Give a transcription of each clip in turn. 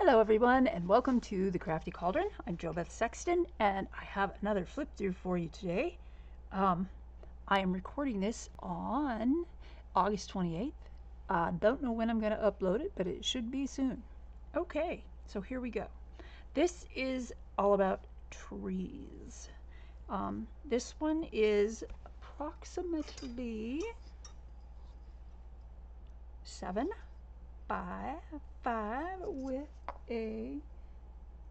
Hello everyone and welcome to the Crafty Cauldron. I'm JoBeth Sexton and I have another flip through for you today. I am recording this on August 28th. I don't know when I'm going to upload it, but it should be soon. Okay, so here we go. This is all about trees. This one is approximately 7 by 5 with a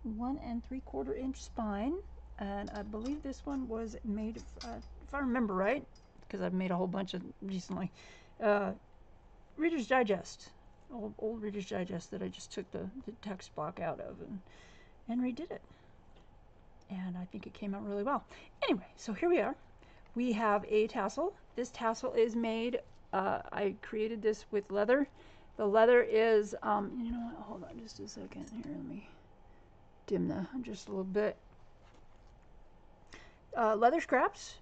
1 3/4 inch spine, and I believe this one was made, if I remember right, because I've made a whole bunch of recently, Reader's Digest, old Reader's Digest that I just took the text block out of and redid it, and I think it came out really well. Anyway, so here we are. We have a tassel. This tassel is made, I created this with leather. The leather is, you know what, hold on just a second here, let me dim that just a little bit. Leather scraps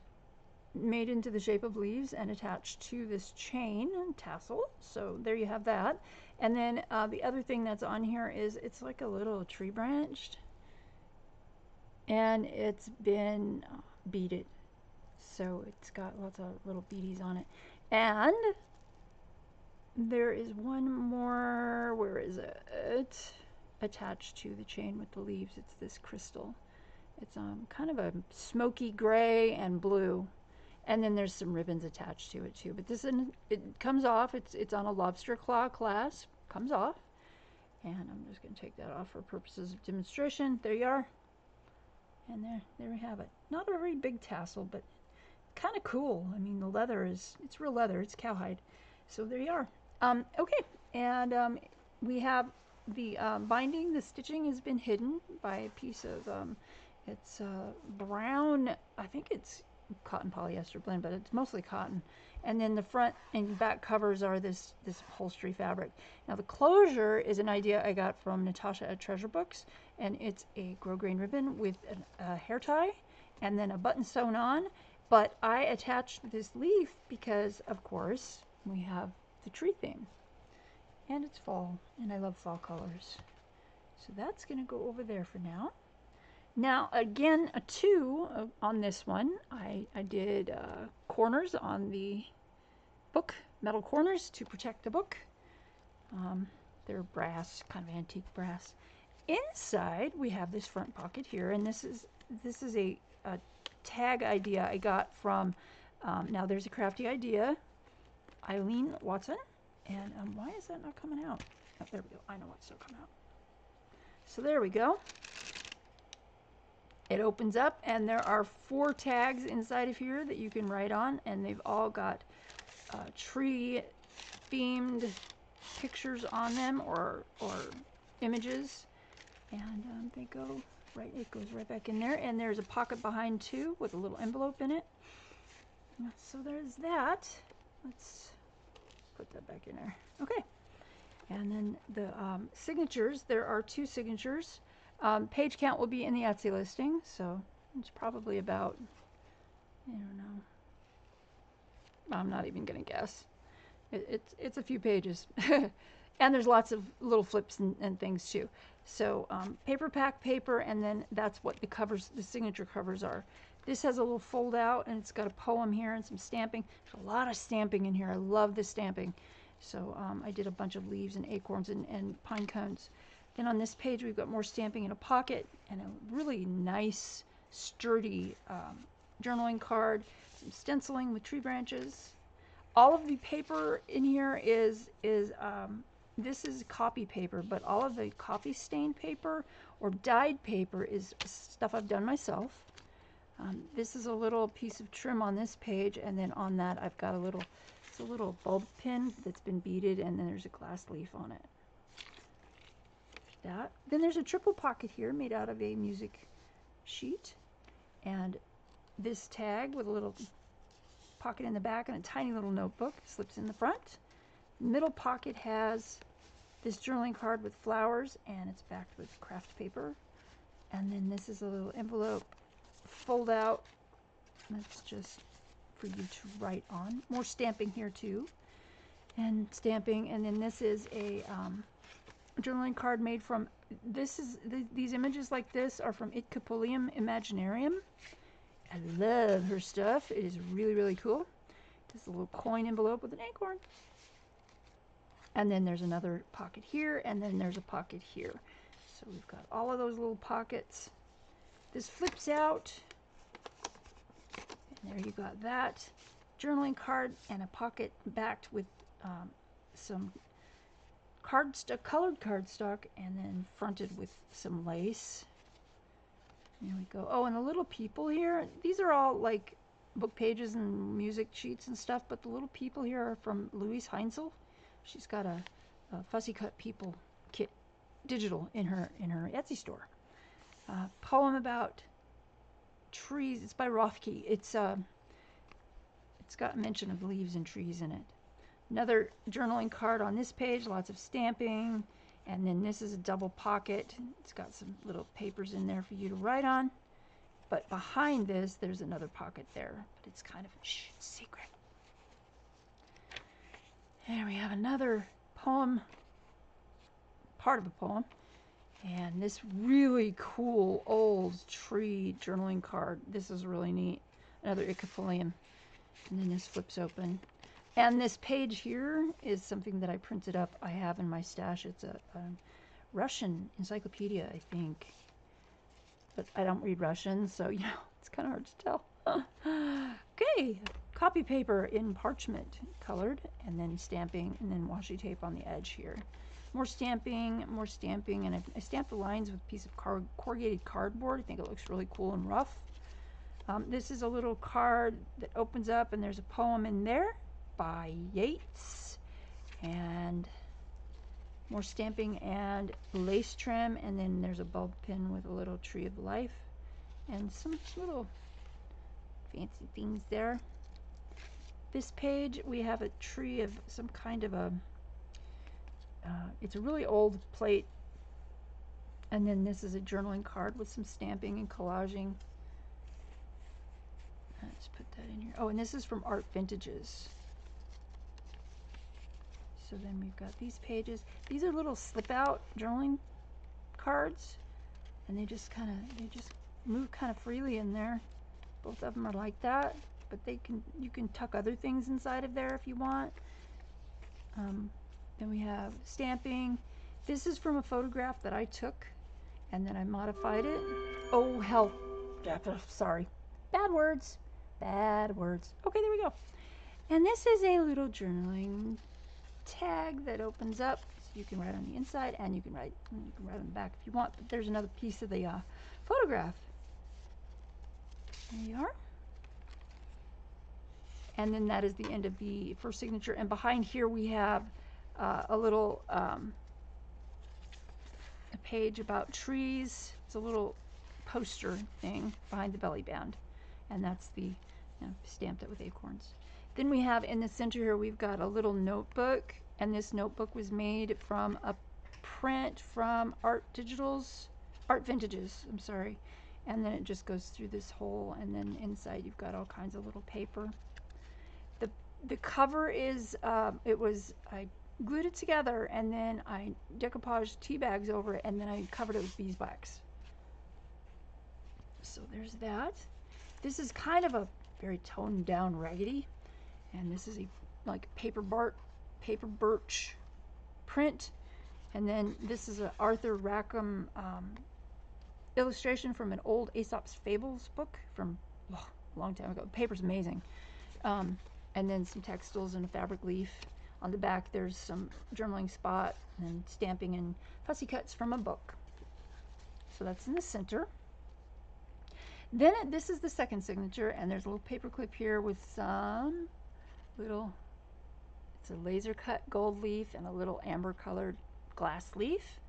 made into the shape of leaves and attached to this chain and tassel. So there you have that. And then the other thing that's on here is it's like a little tree branch, and it's been beaded. So it's got lots of little beadies on it. And there is one more, where is it? Attached to the chain with the leaves. It's this crystal. It's kind of a smoky gray and blue. And then there's some ribbons attached to it too. But this isn't, it comes off. It's on a lobster claw clasp. Comes off. And I'm just going to take that off for purposes of demonstration. There you are. And there we have it. Not a very big tassel, but kind of cool. I mean, the leather is, it's real leather. It's cowhide. So there you are. Okay, and we have the binding. The stitching has been hidden by a piece of, it's brown, I think it's cotton polyester blend, but it's mostly cotton. And then the front and back covers are this upholstery fabric. Now the closure is an idea I got from Natasha at Treasure Books, and it's a grosgrain ribbon with a hair tie and then a button sewn on. But I attached this leaf because, of course, we have the tree theme, and it's fall, and I love fall colors. So that's going to go over there for now. Now again, a 2 on this one. I did corners on the book, metal corners to protect the book. They're brass, kind of antique brass. Inside we have this front pocket here, and this is a tag idea I got from, now there's a crafty idea, Eileen Watson, and why is that not coming out? Oh, there we go. I know what's still coming out. So there we go. It opens up, and there are 4 tags inside of here that you can write on, and they've all got tree themed pictures on them, or images, and they go right, it goes right back in there, and there's a pocket behind too with a little envelope in it. So there's that. Let's put that back in there. Okay, and then the signatures, there are 2 signatures. Page count will be in the Etsy listing, so it's probably about, I don't know, I'm not even gonna guess. It's a few pages. And there's lots of little flips and things too. So paper pack paper, and then that's what the covers, the signature covers are. This has a little fold out, and it's got a poem here and some stamping. There's a lot of stamping in here. I love the stamping. So I did a bunch of leaves and acorns and pine cones. Then on this page we've got more stamping in a pocket and a really nice sturdy journaling card, some stenciling with tree branches. All of the paper in here is this is copy paper, but all of the coffee stained paper or dyed paper is stuff I've done myself. This is a little piece of trim on this page, and then on that I've got it's a little bulb pin that's been beaded, and then there's a glass leaf on it. That. Then there's a triple pocket here made out of a music sheet, and this tag with a little pocket in the back and a tiny little notebook slips in the front. Middle pocket has this journaling card with flowers, and it's backed with craft paper. And then this is a little envelope fold out. That's just for you to write on. More stamping here too, and stamping. And then this is a journaling card made from, these images like this are from Itcapulium Imaginarium. I love her stuff. It is really, really cool. Just a little coin envelope with an acorn. And then there's another pocket here, and then there's a pocket here. So we've got all of those little pockets. This flips out. And there you got that. Journaling card and a pocket backed with some colored cardstock, and then fronted with some lace. There we go. Oh, and the little people here, these are all like book pages and music sheets and stuff, but the little people here are from Louise Heinzel. She's got a fussy cut people kit digital in her Etsy store. Poem about trees. It's by Rothke. It's got mention of leaves and trees in it. Another journaling card on this page, lots of stamping, and then this is a double pocket. It's got some little papers in there for you to write on. But behind this, there's another pocket there, but it's kind of secret. There we have another poem, part of a poem, and this really cool old tree journaling card. This is really neat. Another Icapulium, and then this flips open. And this page here is something that I printed up. I have in my stash. It's a Russian encyclopedia, I think. But I don't read Russian, so you know, it's kind of hard to tell. Okay, copy paper in parchment colored, and then stamping, and then washi tape on the edge here. More stamping, and I stamped the lines with a piece of corrugated cardboard. I think it looks really cool and rough. This is a little card that opens up, and there's a poem in there by Yeats, and more stamping and lace trim, and then there's a bulb pin with a little tree of life and some little fancy things there. This page we have a tree of some kind of a it's a really old plate, and then this is a journaling card with some stamping and collaging. Let's put that in here. Oh, and this is from Art Vintages. So then we've got these pages. These are little slip-out journaling cards, and they just move kind of freely in there. Both of them are like that, but you can tuck other things inside of there if you want. Then we have stamping. This is from a photograph that I took, and then I modified it. Oh hell, sorry, bad words. Okay, there we go. And this is a little journaling tag that opens up, so you can write on the inside, and you can write on the back if you want. But there's another piece of the photograph. There you are. And then that is the end of the first signature. And behind here we have a little a page about trees. It's a little poster thing behind the belly band, and that's the stamped it with acorns. Then we have in the center here, we've got a little notebook, and this notebook was made from a print from Art Vintages, I'm sorry. And then it just goes through this hole, and then inside you've got all kinds of little paper. The cover is, I glued it together, and then I decoupaged tea bags over it, and then I covered it with beeswax. So there's that. This is kind of a very toned down raggedy, and this is a like paper birch print, and then this is a Arthur Rackham illustration from an old Aesop's Fables book from a long time ago. The paper's amazing. And then some textiles and a fabric leaf. On the back there's some journaling spot and stamping and fussy cuts from a book. So that's in the center. Then this is the second signature, and there's a little paper clip here with some little, it's a laser cut gold leaf and a little amber colored glass leaf.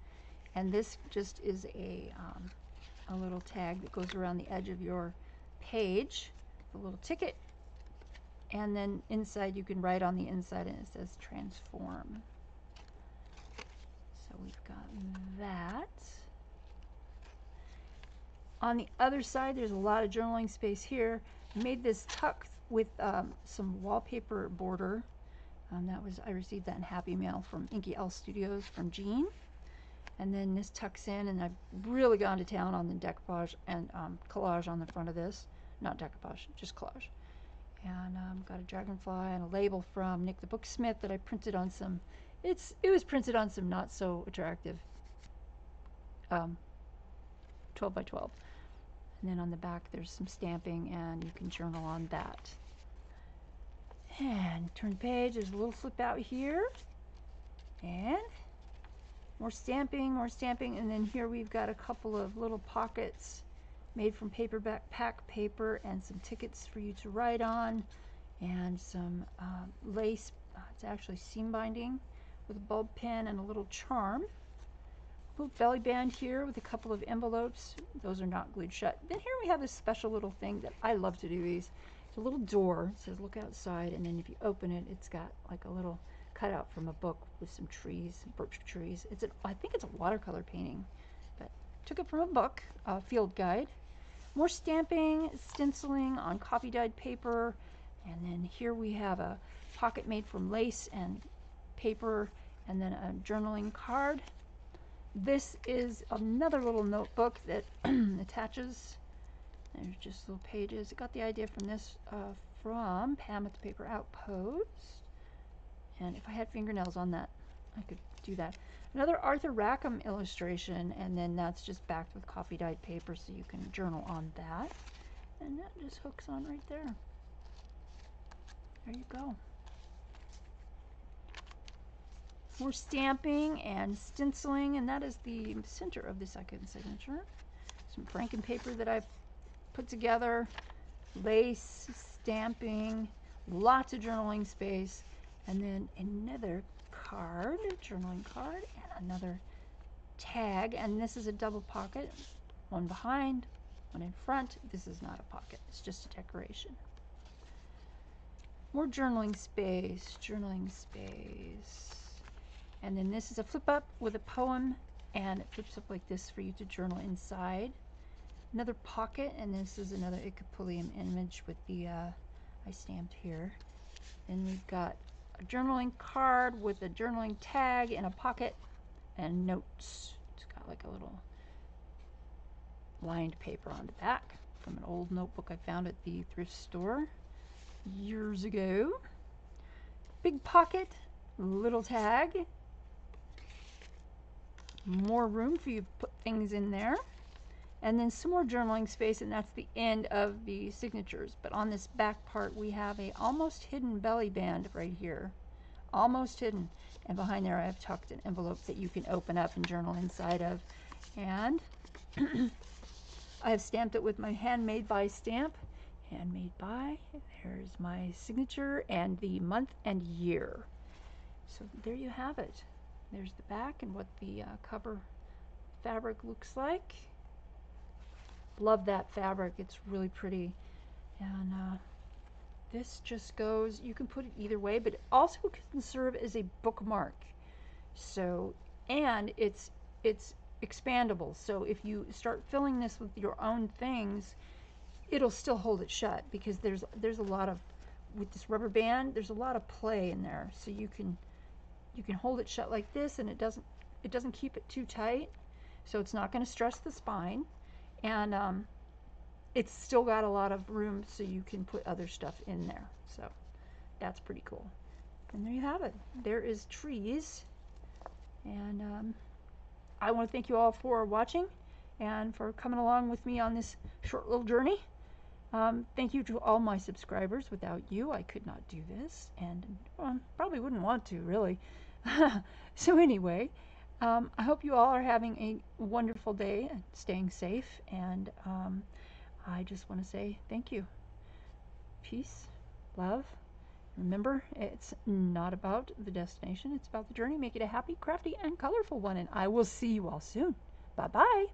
And this just is a little tag that goes around the edge of your page, a little ticket. And then inside you can write on the inside, and it says transform. So we've got that. On the other side, there's a lot of journaling space here. I made this tuck with some wallpaper border. I received that in Happy Mail from Inky L Studios from Jean. And then this tucks in, and I've really gone to town on the decoupage and collage on the front of this. Not decoupage, just collage. And got a dragonfly and a label from Nick the Booksmith that I printed on some, it was printed on some not so attractive 12 by 12. And then on the back there's some stamping, and you can journal on that. And turn the page, there's a little flip out here. And more stamping, and then here we've got a couple of little pockets made from paperback pack paper, and some tickets for you to write on, and some lace. It's actually seam binding with a bulb pin and a little charm. A little belly band here with a couple of envelopes. Those are not glued shut. Then here we have this special little thing that I love to do these. It's a little door. It says look outside, and then if you open it, it's got like a little cutout from a book with some trees, birch trees. I think it's a watercolor painting, but took it from a book, a field guide. More stamping, stenciling on copy dyed paper, and then here we have a pocket made from lace and paper, and then a journaling card. This is another little notebook that attaches. There's just little pages. I got the idea from this from Pam at the Paper Outpost. And if I had fingernails on that, I could do that. Another Arthur Rackham illustration, and then that's just backed with coffee dyed paper, so you can journal on that. And that just hooks on right there. There you go. More stamping and stenciling, and that is the center of the second signature. Some Franken paper that I've put together, lace, stamping, lots of journaling space, and then another card, journaling card, and another tag, and this is a double pocket, one behind, one in front. This is not a pocket, it's just a decoration. More journaling space, and then this is a flip up with a poem, and it flips up like this for you to journal inside. Another pocket, and this is another Icopulium image with the I stamped here. Then we've got a journaling card with a journaling tag and a pocket and notes. It's got like a little lined paper on the back from an old notebook I found at the thrift store years ago. Big pocket, little tag, more room for you to put things in there, and then some more journaling space, and that's the end of the signatures. But on this back part we have a almost hidden belly band right here, almost hidden, and behind there I have tucked an envelope that you can open up and journal inside of. And I have stamped it with my handmade by stamp. Handmade by, there's my signature and the month and year. So there you have it. There's the back and what the cover fabric looks like. Love that fabric, it's really pretty. And this just goes, you can put it either way, but it also can serve as a bookmark. So, and it's expandable, so if you start filling this with your own things, it'll still hold it shut, because there's a lot of, with this rubber band, there's a lot of play in there, so you can hold it shut like this, and it doesn't keep it too tight, so it's not going to stress the spine, and it's still got a lot of room, so you can put other stuff in there. So that's pretty cool. And there you have it. There is trees, and I want to thank you all for watching and for coming along with me on this short little journey. Thank you to all my subscribers. Without you, I could not do this, and probably wouldn't want to, really. So anyway, I hope you all are having a wonderful day and staying safe, and I just want to say thank you. Peace, love. Remember, it's not about the destination, it's about the journey. Make it a happy, crafty, and colorful one, and I will see you all soon. Bye-bye.